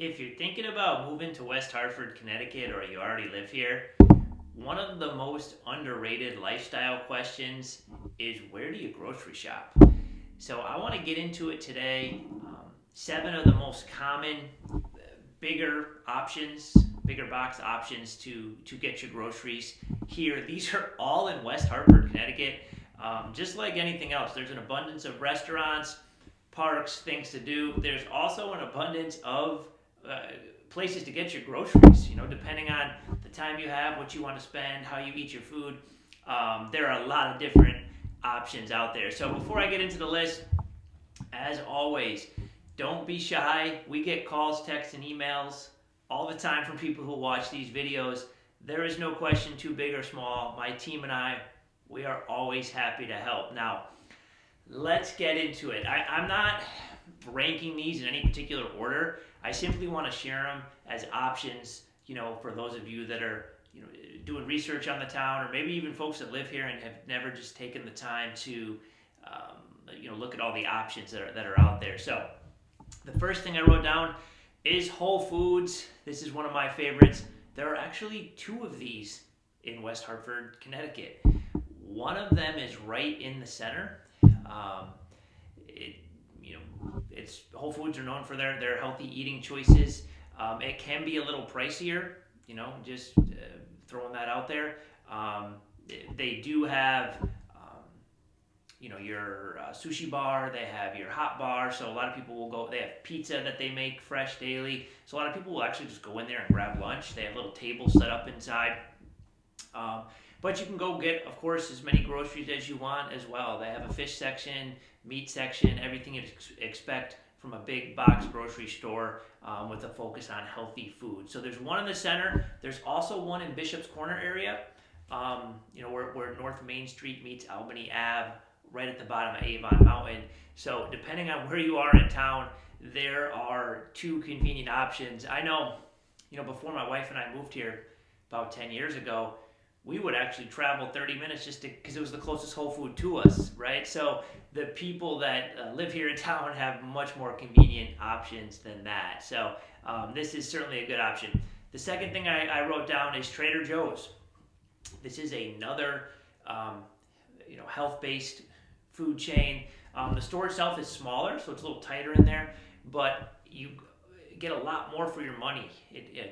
If you're thinking about moving to West Hartford, Connecticut, or you already live here, one of the most underrated lifestyle questions is, where do you grocery shop? So I want to get into it today. 7 of the most common bigger options, bigger box options to get your groceries here. These are all in West Hartford, Connecticut. Just like anything else, there's an abundance of restaurants, parks, things to do. There's also an abundance of places to get your groceries. Depending on the time you have, what you want to spend, how you eat your food. There are a lot of different options out there. So before I get into the list, as always, don't be shy. We get calls, texts, and emails all the time from people who watch these videos. There is no question too big or small. My team and I, we are always happy to help. Now, let's get into it. I'm not ranking these in any particular order. I simply want to share them as options, for those of you that are, doing research on the town, or maybe even folks that live here and have never just taken the time to, look at all the options that are out there. So, the first thing I wrote down is Whole Foods. This is one of my favorites. There are actually two of these in West Hartford, Connecticut. One of them is right in the center. It, it's Whole Foods are known for their healthy eating choices. It can be a little pricier, just throwing that out there. They do have your sushi bar. They have your hot bar. So a lot of people will go. They have pizza that they make fresh daily. So a lot of people will actually just go in there and grab lunch. They have little tables set up inside. But you can go get, of course, as many groceries as you want as well. They have a fish section, meat section, everything you'd expect from a big box grocery store, with a focus on healthy food. So there's one in the center. There's also one in Bishop's Corner area, where North Main Street meets Albany Ave, right at the bottom of Avon Mountain. So depending on where you are in town, there are two convenient options. I know, before my wife and I moved here about 10 years ago, we would actually travel 30 minutes just because it was the closest Whole Food to us, right? So the people that live here in town have much more convenient options than that. So this is certainly a good option. The second thing I wrote down is Trader Joe's. This is another health-based food chain. The store itself is smaller, so it's a little tighter in there, but you get a lot more for your money,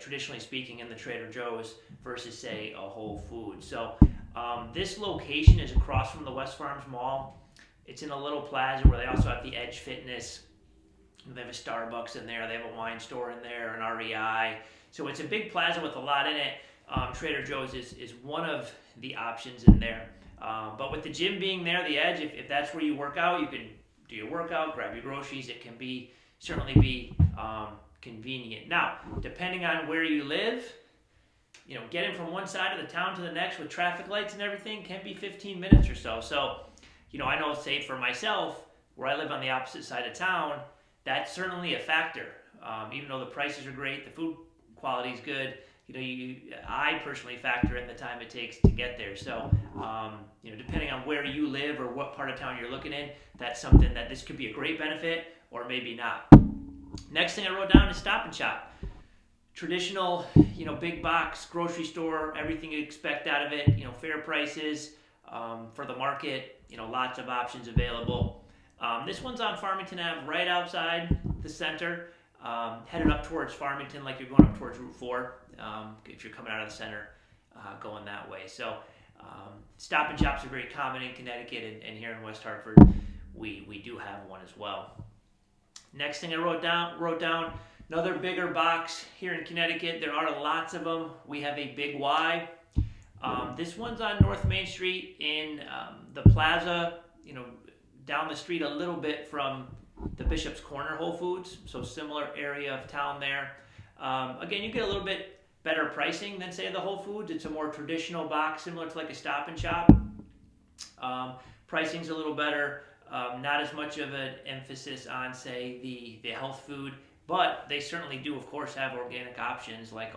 traditionally speaking, in the Trader Joe's versus, say, a Whole Foods. So this location is across from the West Farms Mall. It's in a little plaza where they also have the Edge Fitness. They have a Starbucks in there. They have a wine store in there, an REI. So it's a big plaza with a lot in it. Trader Joe's is one of the options in there. But with the gym being there, the Edge, if that's where you work out, you can do your workout, grab your groceries. It can certainly be convenient. Now, depending on where you live, getting from one side of the town to the next with traffic lights and everything can be 15 minutes or so. So, I know, say for myself, where I live on the opposite side of town, that's certainly a factor. Even though the prices are great, the food quality is good, I personally factor in the time it takes to get there. So, depending on where you live or what part of town you're looking in, that's something that this could be a great benefit or maybe not. Next thing I wrote down is Stop and Shop. Traditional, big box grocery store, everything you expect out of it, fair prices for the market, lots of options available. This one's on Farmington Ave, right outside the center, headed up towards Farmington, like you're going up towards Route 4, if you're coming out of the center, going that way. So Stop and Shops are very common in Connecticut, and here in West Hartford, we do have one as well. Next thing I wrote down another bigger box here in Connecticut. There are lots of them. We have a Big Y. This one's on North Main Street in the plaza, down the street a little bit from the Bishop's Corner Whole Foods, so similar area of town there. Again, you get a little bit better pricing than, say, the Whole Foods. It's a more traditional box, similar to like a Stop and Shop. Pricing's a little better. Not as much of an emphasis on, say, the health food, but they certainly do, of course, have organic options like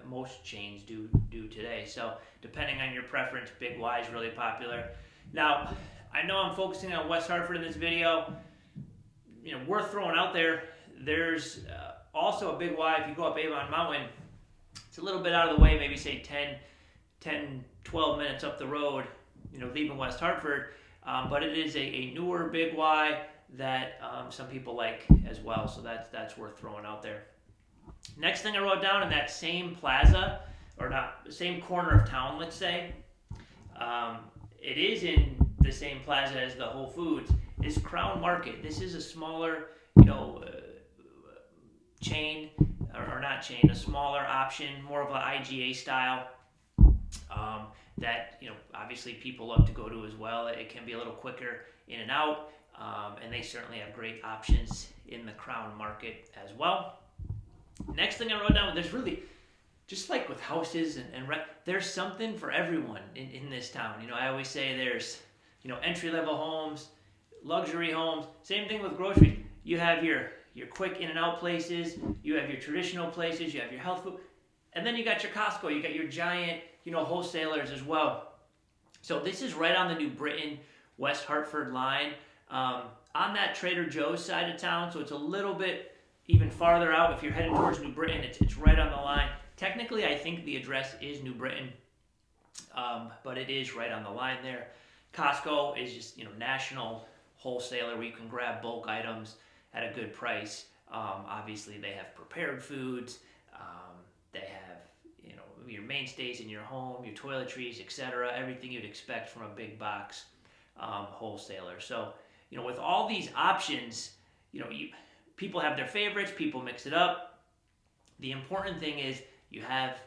most chains do today. So depending on your preference, Big Y is really popular. Now, I know I'm focusing on West Hartford in this video. Worth throwing out there, there's also a big why, if you go up Avon Mountain, it's a little bit out of the way, maybe say 12 minutes up the road, leaving West Hartford. But it is a newer big Y that some people like as well. So that's worth throwing out there. Next thing I wrote down in that same plaza, or not, the same corner of town, let's say, it is in the same plaza as the Whole Foods, is Crown Market. This is a smaller, chain, or not chain, a smaller option, more of an IGA style, that, obviously people love to go to as well. It can be a little quicker in and out, and they certainly have great options in the Crown Market as well. Next thing I wrote down, there's really, just like with houses and rent, there's something for everyone in this town. I always say there's, entry-level homes, luxury homes, same thing with groceries. You have your quick in and out places, you have your traditional places, you have your health food, and then you got your Costco, you got your giant, wholesalers as well. So this is right on the New Britain, West Hartford line, on that Trader Joe's side of town, so it's a little bit even farther out. If you're heading towards New Britain, it's right on the line. Technically, I think the address is New Britain, but it is right on the line there. Costco is just, national wholesaler where you can grab bulk items at a good price. Obviously, they have prepared foods. They have, your mainstays in your home, your toiletries, etc. Everything you'd expect from a big box wholesaler. So, with all these options, people have their favorites. People mix it up. The important thing is you have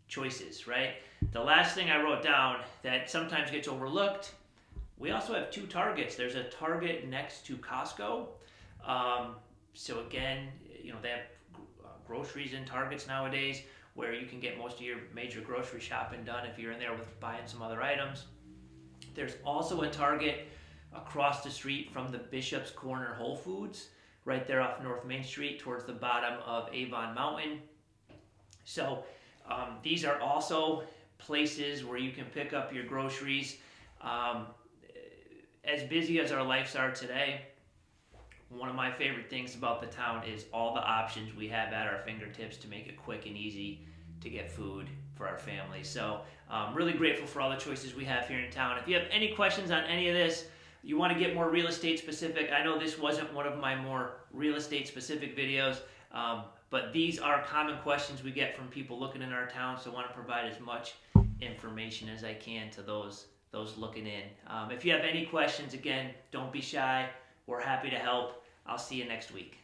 choices, right? The last thing I wrote down that sometimes gets overlooked, we also have 2 Targets. There's a Target next to Costco. So again, they have groceries in Targets nowadays where you can get most of your major grocery shopping done if you're in there with buying some other items. There's also a Target across the street from the Bishop's Corner Whole Foods, right there off North Main Street towards the bottom of Avon Mountain. So these are also places where you can pick up your groceries. As busy as our lives are today, one of my favorite things about the town is all the options we have at our fingertips to make it quick and easy to get food for our families. So really grateful for all the choices we have here in town. If you have any questions on any of this, you want to get more real estate specific, I know this wasn't one of my more real estate specific videos, but these are common questions we get from people looking in our town, so I want to provide as much information as I can to those looking in. If you have any questions, again, don't be shy. We're happy to help. I'll see you next week.